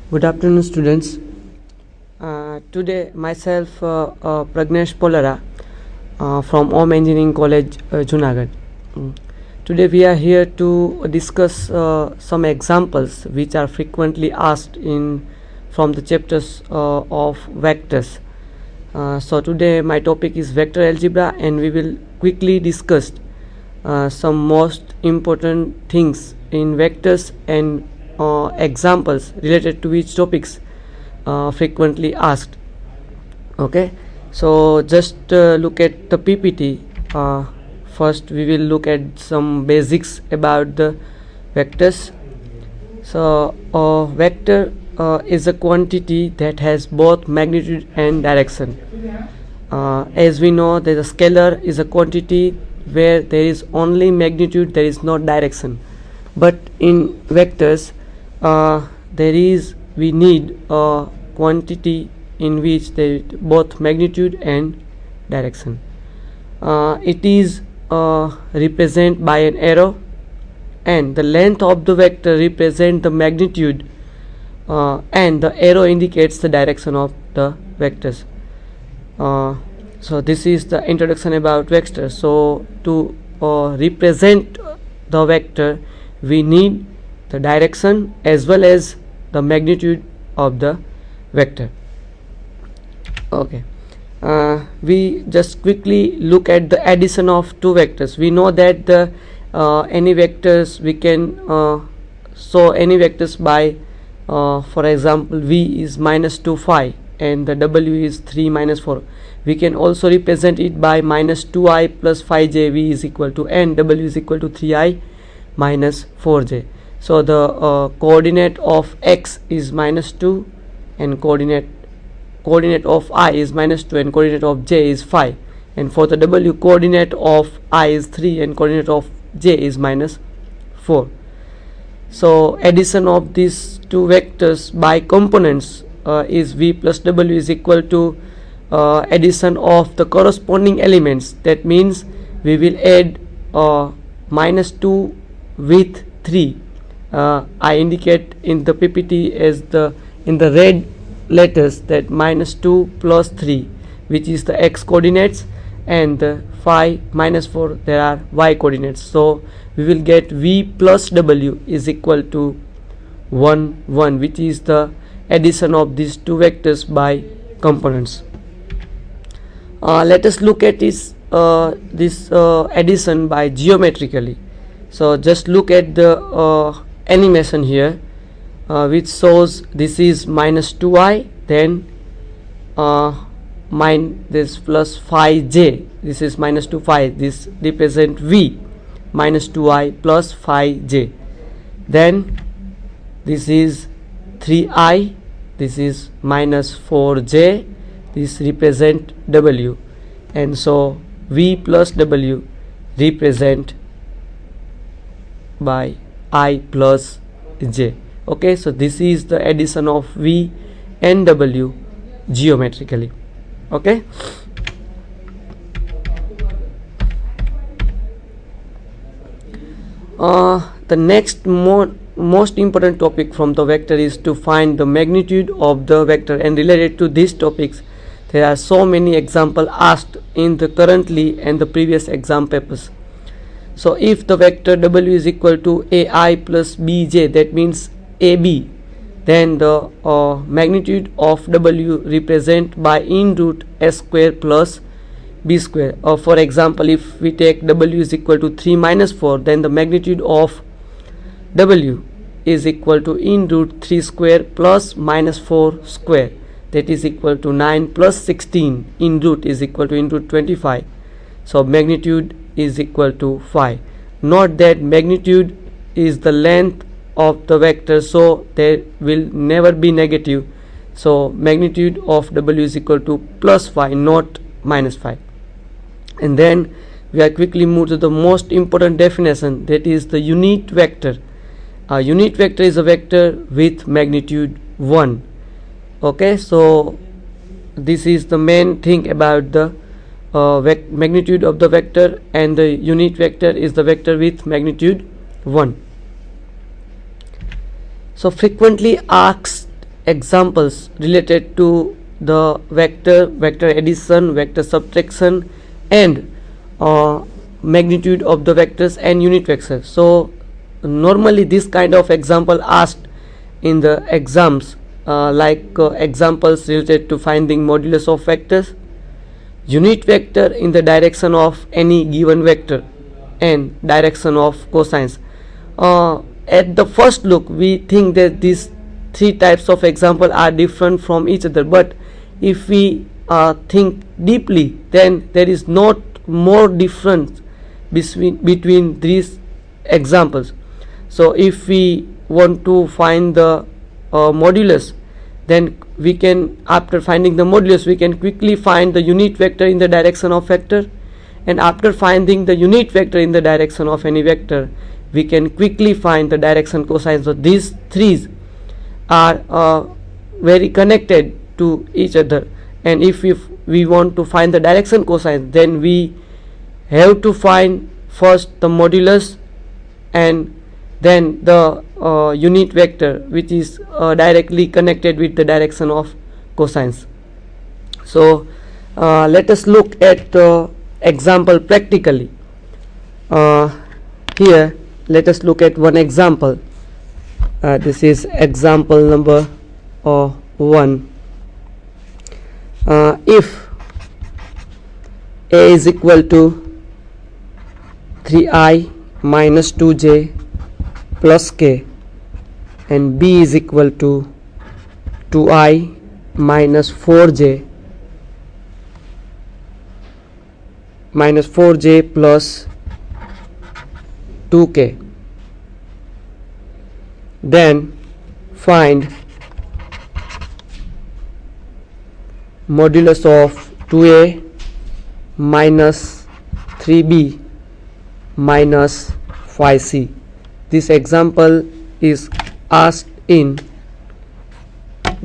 Good afternoon, students. Today, myself, Pragnesh Polara from Om Engineering College, Junagadh. Today, we are here to discuss some examples which are frequently asked from the chapters of vectors. So today, my topic is vector algebra, and we will quickly discuss some most important things in vectors and examples related to which topics frequently asked. Okay, so just look at the PPT. First we will look at some basics about the vectors. So vector is a quantity that has both magnitude and direction. As we know that a scalar is a quantity where there is only magnitude, there is no direction, but in vectors we need a quantity in which there is both magnitude and direction. It is represented by an arrow, and the length of the vector represents the magnitude, and the arrow indicates the direction of the vectors. So this is the introduction about vectors. So to represent the vector, we need the direction as well as the magnitude of the vector. Okay, we just quickly look at the addition of two vectors. We know that the any vectors we can show any vectors by for example, v is -2 phi and the w is 3 minus 4. We can also represent it by -2i plus phi j, v is equal to n, w is equal to 3i minus 4j. So the coordinate of x is -2 and coordinate of I is -2 and coordinate of j is phi, and for the w coordinate of I is 3 and coordinate of j is -4. So addition of these two vectors by components is v plus w is equal to addition of the corresponding elements. That means we will add -2 with 3. I indicate in the PPT as in the red letters that -2 plus 3, which is the x coordinates, and the phi -4, there are y coordinates. So we will get v plus w is equal to 1 1, which is the addition of these two vectors by components. Let us look at this addition by geometrically. So just look at the animation here, which shows this is -2i, then this plus phi j, this is -2 phi, this represent v, -2i plus phi j, then this is 3i, this is -4j, this represent w, and so v plus w represent by I plus j. Okay, so this is the addition of v and w geometrically. Okay, the next most important topic from the vector is to find the magnitude of the vector, and related to these topics there are so many examples asked in the currently and the previous exam papers. So if the vector w is equal to ai plus bj, that means ab, then the magnitude of w represent by in root s square plus b square. For example, if we take w is equal to 3 minus 4, then the magnitude of w is equal to in root 3 square plus -4 square, that is equal to 9 plus 16. In root is equal to in root 25. So magnitude is equal to 5. Note that magnitude is the length of the vector, so there will never be negative. So magnitude of w is equal to +5, not -5. And then we are quickly move to the most important definition, that is the unit vector. A unit vector is a vector with magnitude 1. Okay, so this is the main thing about the magnitude of the vector, and the unit vector is the vector with magnitude 1. So frequently asked examples related to the vector addition, vector subtraction, and magnitude of the vectors and unit vectors. So normally this kind of example asked in the exams, examples related to finding modulus of vectors, unit vector in the direction of any given vector, and direction of cosines. At the first look we think that these three types of example are different from each other, but if we think deeply, then there is not more difference between these examples. So if we want to find the modulus, then we can, after finding the modulus, we can quickly find the unit vector in the direction of vector, and after finding the unit vector in the direction of any vector, we can quickly find the direction cosine. So these three are very connected to each other, and if we want to find the direction cosine, then we have to find first the modulus and then the unit vector, which is directly connected with the direction of cosines. So let us look at the example practically. Here let us look at one example. This is example number 1. If a is equal to 3i minus 2j plus k and b is equal to 2i minus 4j plus 2k, then find modulus of 2a minus 3b minus 5c. This example is asked in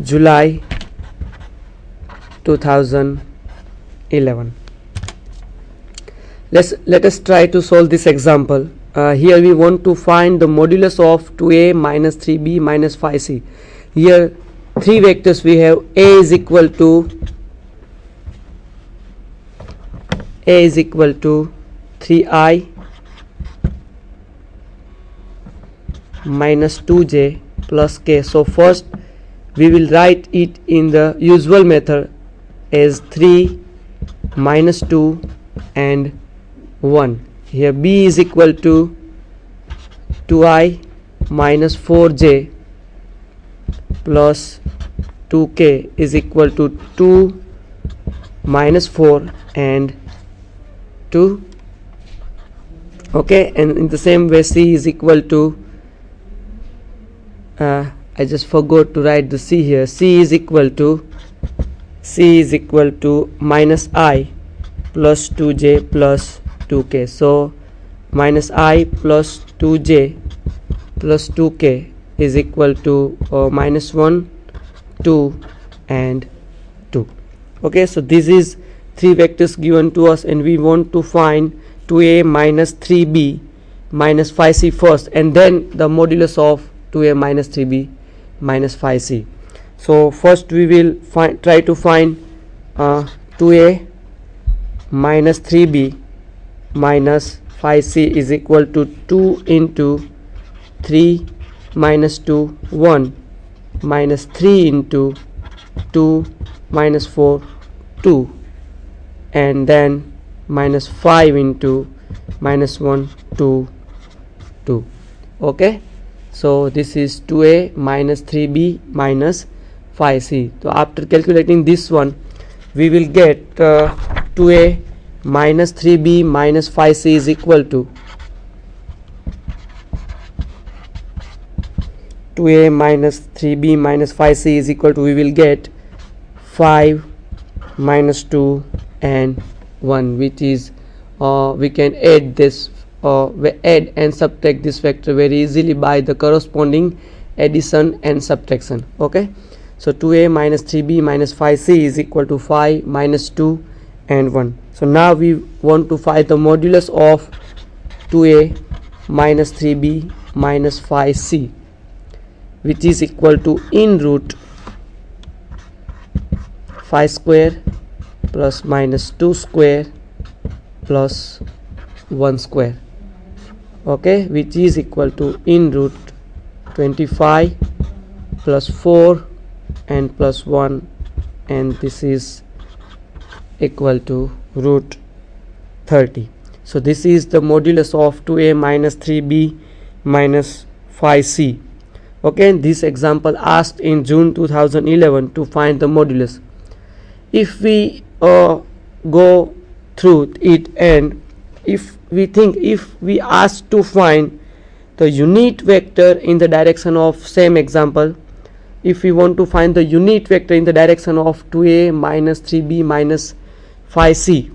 July 2011. Let us try to solve this example. Here we want to find the modulus of 2a minus 3b minus 5c. Here three vectors we have. A is equal to 3i minus 2j plus k. So first we will write it in the usual method as 3 minus 2 and 1. Here b is equal to 2i minus 4j plus 2k is equal to 2 minus 4 and 2. Okay, and in the same way c is equal to I just forgot to write the c here. C is equal to minus I plus 2j plus 2k. So minus I plus 2j plus 2k is equal to minus 1, 2 and 2. Okay, so this is three vectors given to us, and we want to find 2a minus 3b minus 5c first, and then the modulus of 2a minus 3b minus 5c. So first we will try to find 2a minus 3b minus 5c is equal to 2 into 3 minus 2, 1 minus 3 into 2 minus 4, 2, and then minus 5 into minus 1, 2, 2. Okay, so this is 2a minus 3b minus 5c. So after calculating this one, we will get 2a minus 3b minus 5c is equal to 2a minus 3b minus 5c is equal to, we will get 5 minus 2 and 1, which is we can add this add and subtract this vector very easily by the corresponding addition and subtraction. Okay, so 2a minus 3b minus 5c is equal to 5 minus 2 and 1. So now we want to find the modulus of 2a minus 3b minus 5c, which is equal to in root 5 square plus minus 2 square plus 1 square, okay, which is equal to in root 25 plus 4 and plus 1, and this is equal to root 30. So this is the modulus of 2a minus 3b minus 5c. Okay, this example asked in June 2011 to find the modulus. If we go through it, and if we ask to find the unit vector in the direction of same example, if we want to find the unit vector in the direction of 2a minus 3b minus 5c,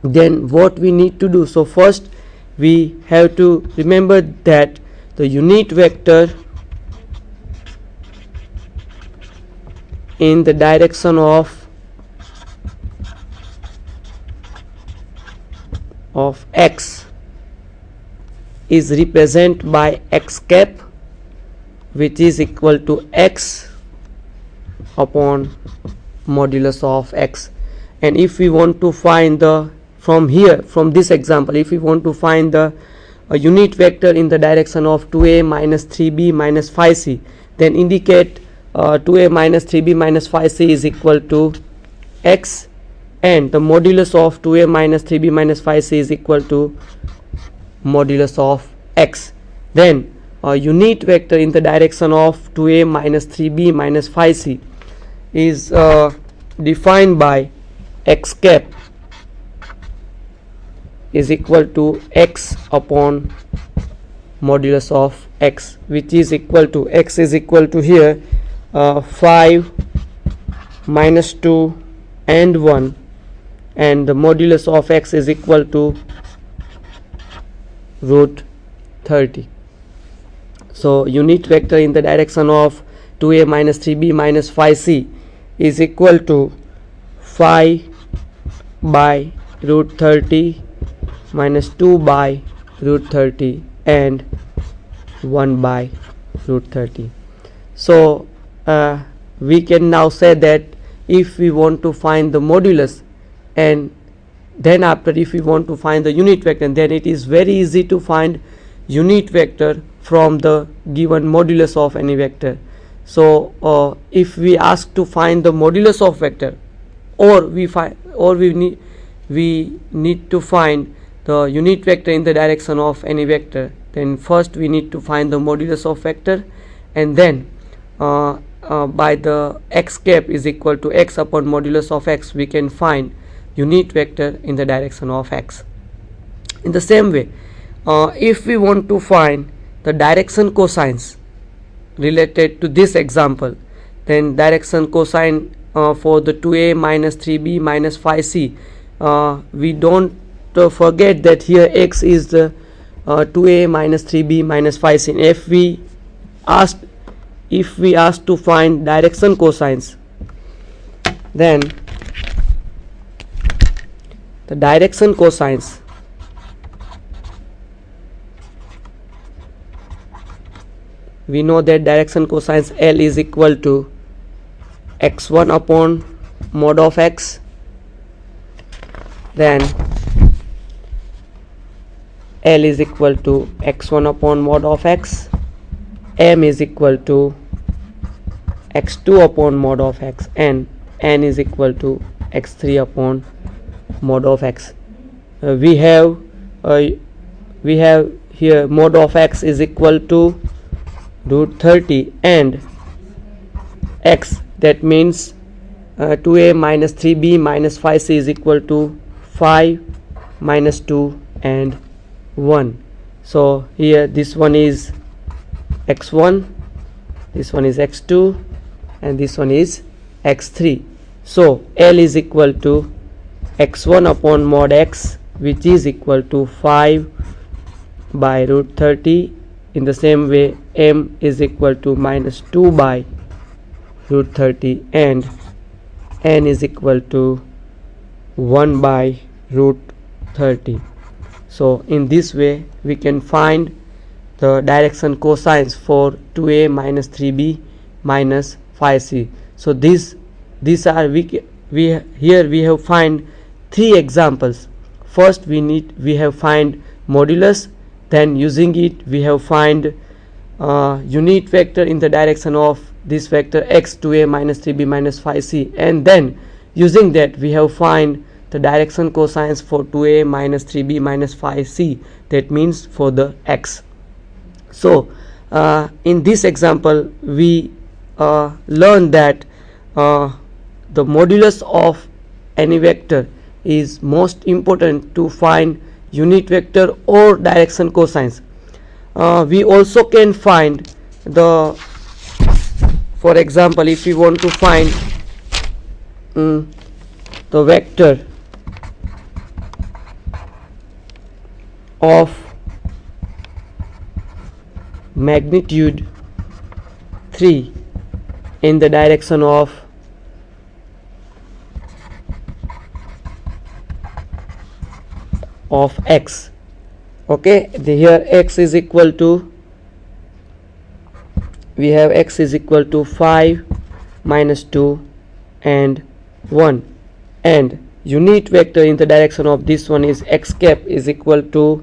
then what we need to do? So first we have to remember that the unit vector in the direction of x is represented by x cap, which is equal to x upon modulus of x. And if we want to find the, from this example, if we want to find the unit vector in the direction of 2a minus 3b minus 5c, then indicate 2a minus 3b minus 5c is equal to x, and the modulus of 2a minus 3b minus 5c is equal to modulus of x. Then a unit vector in the direction of 2a minus 3b minus 5c is defined by x cap is equal to x upon modulus of x, which is equal to, x is equal to here 5 minus 2 and 1, and the modulus of x is equal to root 30. So unit vector in the direction of 2a minus 3b minus 5c is equal to 5 by root 30 minus 2 by root 30 and 1 by root 30. So we can now say that if we want to find the modulus, and then after if we want to find the unit vector, then it is very easy to find unit vector from the given modulus of any vector. So if we ask to find the modulus of vector, or we need to find the unit vector in the direction of any vector, then first we need to find the modulus of vector, and then by the x cap is equal to x upon modulus of x, we can find unit vector in the direction of x. In the same way, if we want to find the direction cosines related to this example, then direction cosine for the 2a minus 3b minus 5c, we don't forget that here x is the 2a minus 3b minus 5c. If we ask to find direction cosines, then the direction cosines we know that direction cosines L is equal to x1 upon mod of x, then L is equal to x1 upon mod of x, M is equal to x2 upon mod of x, and N is equal to x3 upon mod of x. We have here mod of x is equal to root 30 and x, that means 2a minus 3b minus 5c is equal to 5 minus 2 and 1. So here this one is x1, this one is x2, and this one is x3. So L is equal to x1 upon mod x, which is equal to 5 by root 30. In the same way, M is equal to minus 2 by root 30, and N is equal to 1 by root 30. So in this way we can find the direction cosines for 2a minus 3b minus 5c. So these are we have find three examples. First we have find modulus, then using it we have find unit vector in the direction of this vector x 2a minus 3b minus 5c, and then using that we have find the direction cosines for 2a minus 3b minus 5c, that means for the x. So in this example we learn that the modulus of any vector is most important to find unit vector or direction cosines. We also can find the, for example, if we want to find the vector of magnitude 3 in the direction of x. Okay, here x is equal to, we have x is equal to 5 minus 2 and 1, and unit vector in the direction of this one is x cap is equal to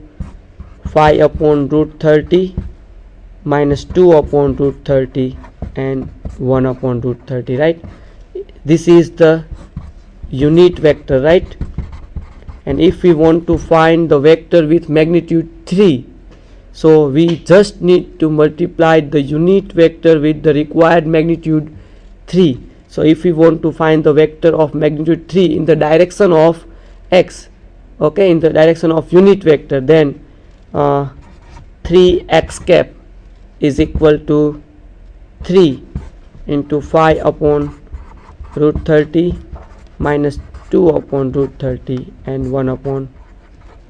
5 upon root 30 minus 2 upon root 30 and 1 upon root 30, right? This is the unit vector, right? And if we want to find the vector with magnitude 3, so we just need to multiply the unit vector with the required magnitude 3. So if we want to find the vector of magnitude 3 in the direction of x, okay, in the direction of unit vector, then 3x cap is equal to 3 into 5 upon root 30 minus 2 upon root 30 and 1 upon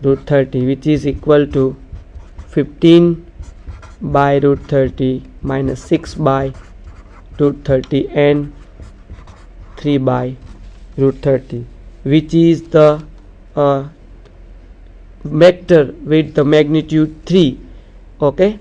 root 30, which is equal to 15 by root 30 minus 6 by root 30 and 3 by root 30, which is the vector with the magnitude 3. Okay,